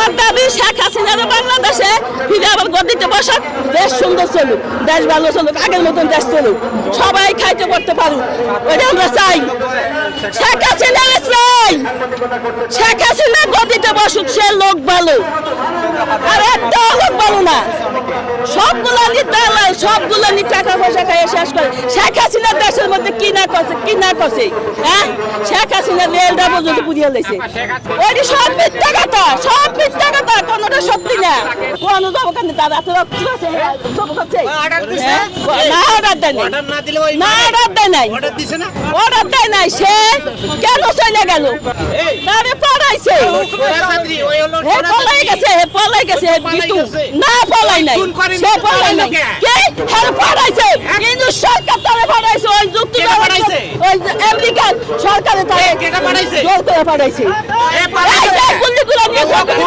আমার দাবি শেখ হাসিনার বাংলাদেশে ফিরে আবার গদিতে বসাক, দেশ সুন্দর চলুক, দেশ ভালো চলুক, আগের মতন দেশ চলুক, সবাই খাইতে পড়তে পারুক, ওইটা আমরা চাই। শেখ হাসিনা চাই, শেখ হাসিনা গদিতে বসুক, সে লোক ভালো, আর একটা লোক ভালো না, সবগুলো দালাল, সবগুলো টাকা পয়সা খাইয়ে শেষ করে। শেখ হাসিনা দেশের মধ্যে কি না করছে, কি না করছে, হ্যাঁ? শেখ হাসিনা রেলটা পর্যন্ত পুড়িয়ে লেছে, ওইটি সব মিথ্যা কথা, সব মিথ্যা কথা, কোনোটা সত্যি না। কোন জবকান্দি দাদা তো রক্ত আছে, জবকাচ্ছে না, অর্ডার দেয় নাই, না অর্ডার দেয় নাই, অর্ডার দেয় নাই, সে কেন চলে গেল? তারে পড়াইছে, হে পলাই গেছে, হে পলাই গেছে, না পলাই নাই, সে পলাই নাই, কে হ্যাঁ পড়াইছে, কিন্তু সরকার তারে পড়াইছে, ওই যুক্তরাষ্ট্র পড়াইছে, ওই আমেরিকান সরকারে তারে জোর করে পড়াইছে, এই যে গুলিগুলো নিয়ে